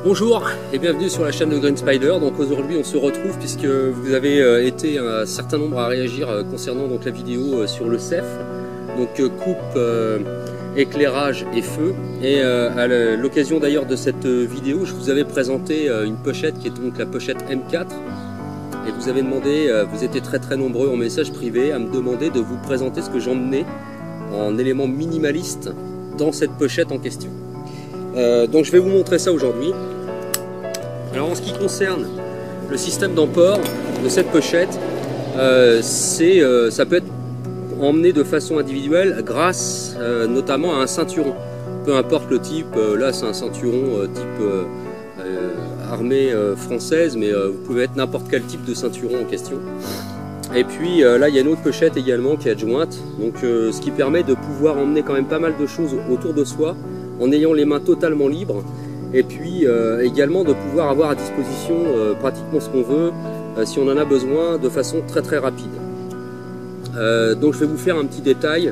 Bonjour et bienvenue sur la chaîne de Green Spider. Donc aujourd'hui on se retrouve puisque vous avez été un certain nombre à réagir concernant donc la vidéo sur le CEF, donc coupe, éclairage et feu. Et à l'occasion d'ailleurs de cette vidéo, je vous avais présenté une pochette qui est donc la pochette M4. Et vous avez demandé, vous étiez très nombreux en message privé à me demander de vous présenter ce que j'emmenais en éléments minimalistes dans cette pochette en question. Donc je vais vous montrer ça aujourd'hui. Alors en ce qui concerne le système d'emport de cette pochette, ça peut être emmené de façon individuelle grâce notamment à un ceinturon. Peu importe le type, là c'est un ceinturon type armée française, mais vous pouvez mettre n'importe quel type de ceinturon en question. Et puis là il y a une autre pochette également qui est adjointe, donc ce qui permet de pouvoir emmener quand même pas mal de choses autour de soi en ayant les mains totalement libres, et puis également de pouvoir avoir à disposition pratiquement ce qu'on veut si on en a besoin de façon très rapide. Donc je vais vous faire un petit détail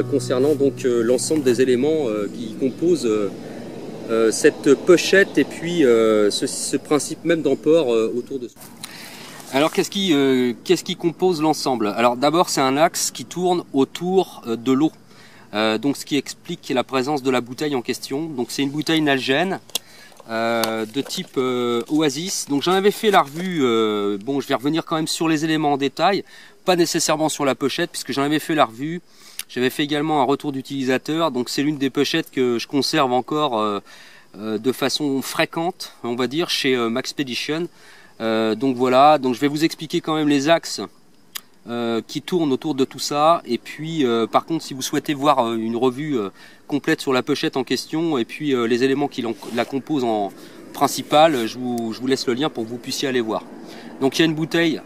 concernant donc l'ensemble des éléments qui composent cette pochette et puis ce principe même d'emport autour de soi. Alors qu'est-ce qui compose l'ensemble? Alors d'abord c'est un axe qui tourne autour de l'eau. Donc ce qui explique la présence de la bouteille en question. Donc c'est une bouteille Nalgene de type Oasis. Donc j'en avais fait la revue, bon je vais revenir quand même sur les éléments en détail, pas nécessairement sur la pochette puisque j'en avais fait la revue. J'avais fait également un retour d'utilisateur, donc c'est l'une des pochettes que je conserve encore de façon fréquente, on va dire, chez Maxpedition. Donc voilà, donc je vais vous expliquer quand même les axes qui tourne autour de tout ça, et puis par contre si vous souhaitez voir une revue complète sur la pochette en question et puis les éléments qui la composent en principal, je vous laisse le lien pour que vous puissiez aller voir. Donc il y a une bouteille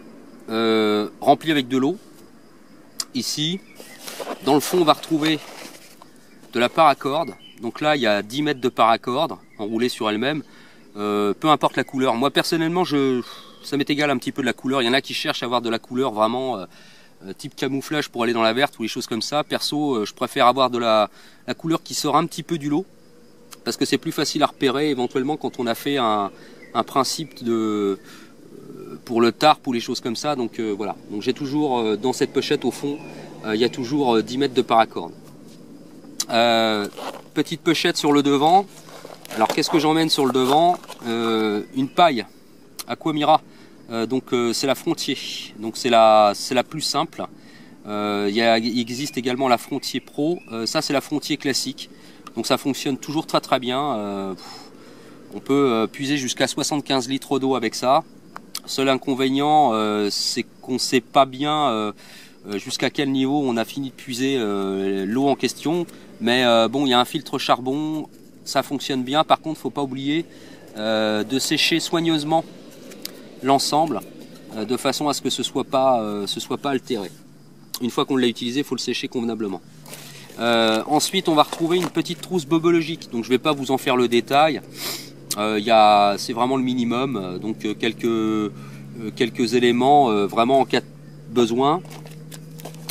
remplie avec de l'eau ici. Dans le fond on va retrouver de la paracorde, donc là il y a 10 mètres de paracorde enroulée sur elle-même, peu importe la couleur. Moi personnellement ça m'est égal un petit peu de la couleur. Il y en a qui cherchent à avoir de la couleur vraiment type camouflage pour aller dans la verte ou les choses comme ça. Perso, je préfère avoir de la couleur qui sort un petit peu du lot parce que c'est plus facile à repérer éventuellement quand on a fait un principe pour le tarp ou les choses comme ça. Donc voilà. Donc j'ai toujours dans cette pochette au fond, il y a toujours 10 mètres de paracorde. Petite pochette sur le devant. Alors qu'est-ce que j'emmène sur le devant? Une paille Aquamira, donc c'est la Frontier, donc c'est la plus simple. Il existe également la Frontier Pro, ça c'est la Frontier classique, donc ça fonctionne toujours très bien. On peut puiser jusqu'à 75 litres d'eau avec ça. Seul inconvénient c'est qu'on ne sait pas bien jusqu'à quel niveau on a fini de puiser l'eau en question, mais bon, il y a un filtre charbon, ça fonctionne bien. Par contre, faut pas oublier de sécher soigneusement l'ensemble de façon à ce que ce soit pas altéré. Une fois qu'on l'a utilisé, il faut le sécher convenablement. Ensuite on va retrouver une petite trousse bobologique, donc je vais pas vous en faire le détail, c'est vraiment le minimum, donc quelques éléments vraiment en cas de besoin.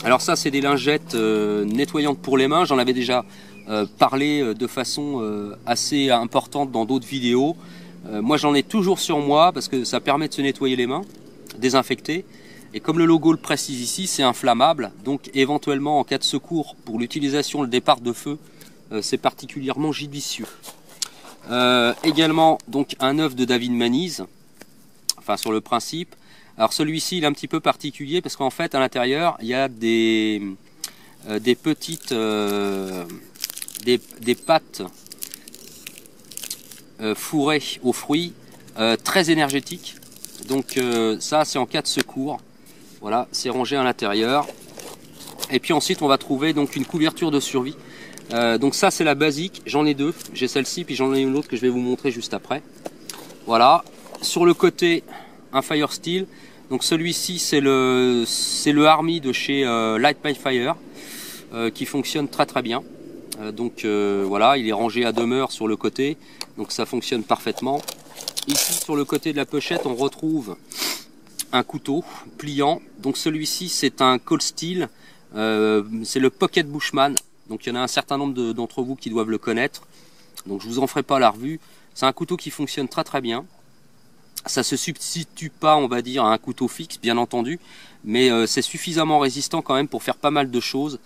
Alors ça c'est des lingettes nettoyantes pour les mains, j'en avais déjà parlé de façon assez importante dans d'autres vidéos. Moi j'en ai toujours sur moi parce que ça permet de se nettoyer les mains, désinfecter, et comme le logo le précise ici, c'est inflammable, donc éventuellement en cas de secours pour l'utilisation, le départ de feu, c'est particulièrement judicieux. Également donc un œuf de David Manise, enfin sur le principe. Alors celui-ci il est un petit peu particulier parce qu'en fait à l'intérieur il y a des petites des pâtes fourré aux fruits, très énergétique. Donc ça c'est en cas de secours. Voilà, c'est rangé à l'intérieur. Et puis ensuite on va trouver donc une couverture de survie. Donc ça c'est la basique, j'en ai deux. J'ai celle-ci puis j'en ai une autre que je vais vous montrer juste après. Voilà. Sur le côté un Fire Steel. Donc celui-ci c'est le Army de chez Light My Fire qui fonctionne très bien. Donc voilà, il est rangé à demeure sur le côté, donc ça fonctionne parfaitement. Ici sur le côté de la pochette on retrouve un couteau pliant, donc celui-ci c'est un Cold Steel, c'est le Pocket Bushman, donc il y en a un certain nombre d'entre vous qui doivent le connaître, donc je vous en ferai pas la revue. C'est un couteau qui fonctionne très très bien. Ça se substitue pas, on va dire, à un couteau fixe, bien entendu, mais c'est suffisamment résistant quand même pour faire pas mal de choses.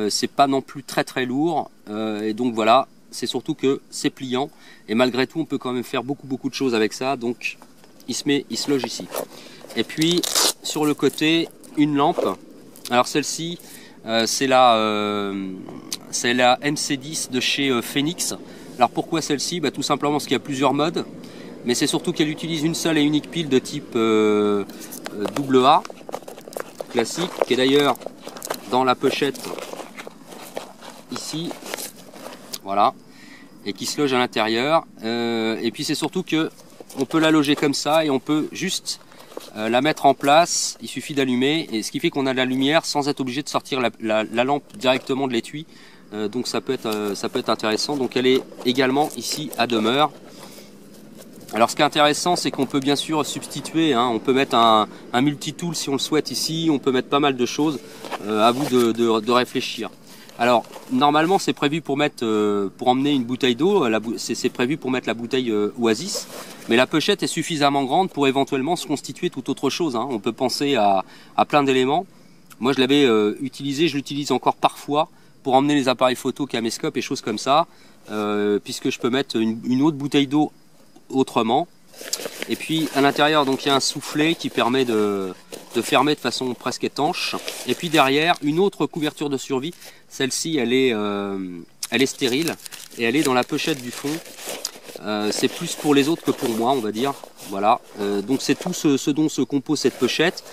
C'est pas non plus très très lourd, et donc voilà, c'est surtout que c'est pliant, et malgré tout on peut quand même faire beaucoup de choses avec ça, donc il se loge ici. Et puis sur le côté, une lampe. Alors celle-ci, c'est la MC10 de chez Phoenix. Alors pourquoi celle-ci? Tout simplement parce qu'il y a plusieurs modes, mais c'est surtout qu'elle utilise une seule et unique pile de type AA classique, qui est d'ailleurs dans la pochette ici, voilà, et qui se loge à l'intérieur. Et puis c'est surtout que on peut la loger comme ça, et on peut juste la mettre en place. Il suffit d'allumer, et ce qui fait qu'on a de la lumière sans être obligé de sortir la lampe directement de l'étui. Donc ça peut être intéressant. Donc elle est également ici à demeure. Alors ce qui est intéressant, c'est qu'on peut bien sûr substituer, hein, on peut mettre un multitool si on le souhaite ici, on peut mettre pas mal de choses, à vous de réfléchir. Alors normalement c'est prévu pour mettre, pour emmener une bouteille d'eau, c'est prévu pour mettre la bouteille Oasis, mais la pochette est suffisamment grande pour éventuellement se constituer tout autre chose, hein. On peut penser à plein d'éléments. Moi je l'avais utilisé, je l'utilise encore parfois pour emmener les appareils photo, caméscope et choses comme ça, puisque je peux mettre une autre bouteille d'eau autrement. Et puis à l'intérieur, donc il y a un soufflet qui permet de fermer de façon presque étanche. Et puis derrière, une autre couverture de survie. Celle-ci, elle est stérile et elle est dans la pochette du fond. C'est plus pour les autres que pour moi, on va dire. Voilà. Donc c'est tout ce dont se compose cette pochette.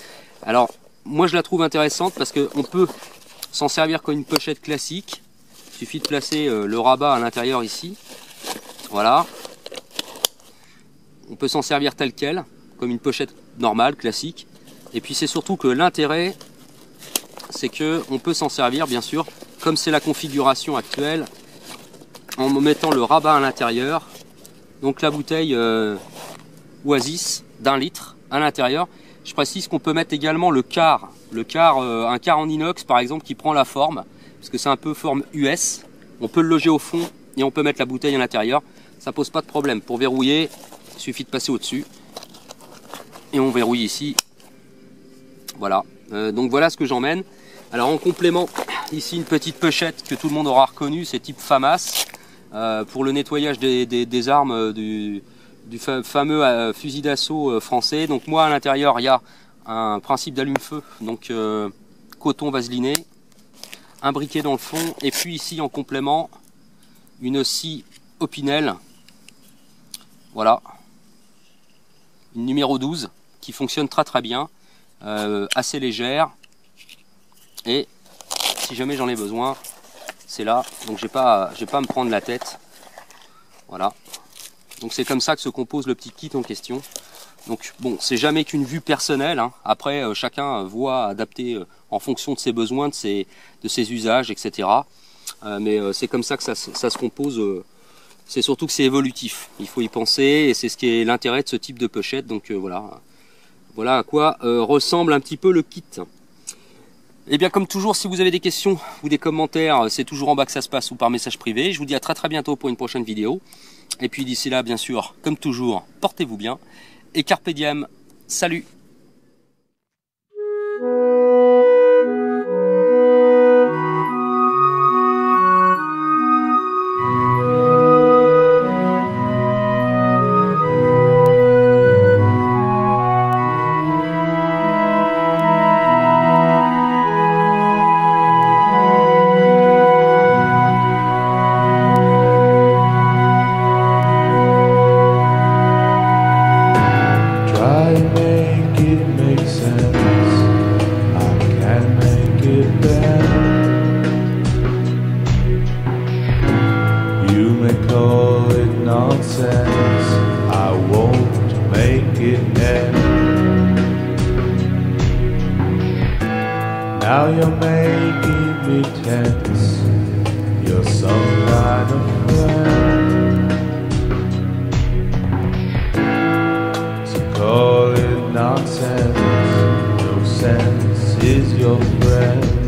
Alors moi je la trouve intéressante parce que on peut s'en servir comme une pochette classique. Il suffit de placer le rabat à l'intérieur ici. Voilà. On peut s'en servir tel quel, comme une pochette normale, classique. Et puis c'est surtout que l'intérêt, c'est que on peut s'en servir, bien sûr, comme c'est la configuration actuelle, en mettant le rabat à l'intérieur. Donc la bouteille Oasis d'1 litre à l'intérieur. Je précise qu'on peut mettre également un quart en inox par exemple, qui prend la forme, parce que c'est un peu forme US. On peut le loger au fond et on peut mettre la bouteille à l'intérieur. Ça pose pas de problème. Pour verrouiller, il suffit de passer au-dessus et on verrouille ici. Voilà, donc voilà ce que j'emmène. Alors en complément, ici une petite pochette que tout le monde aura reconnue, c'est type FAMAS, pour le nettoyage des armes du fameux fusil d'assaut français. Donc moi à l'intérieur il y a un principe d'allume-feu, donc coton vaseliné, un briquet dans le fond, et puis ici en complément une scie Opinel, voilà, une numéro 12 qui fonctionne très bien, assez légère, et si jamais j'en ai besoin, c'est là, donc j'ai pas à me prendre la tête. Voilà, donc c'est comme ça que se compose le petit kit en question. Donc bon, c'est jamais qu'une vue personnelle, hein. Après chacun voit adapter en fonction de ses besoins, de ses usages, etc. Mais c'est comme ça que ça se compose. C'est surtout que c'est évolutif, il faut y penser, et c'est ce qui est l'intérêt de ce type de pochette. Donc voilà à quoi ressemble un petit peu le kit. Et bien comme toujours, si vous avez des questions ou des commentaires, c'est toujours en bas que ça se passe ou par message privé. Je vous dis à très bientôt pour une prochaine vidéo. Et puis d'ici là, bien sûr, comme toujours, portez-vous bien et carpe diem. Salut! I won't make it end. Now you're making me tense. You're some kind of friend. So call it nonsense. No sense is your friend.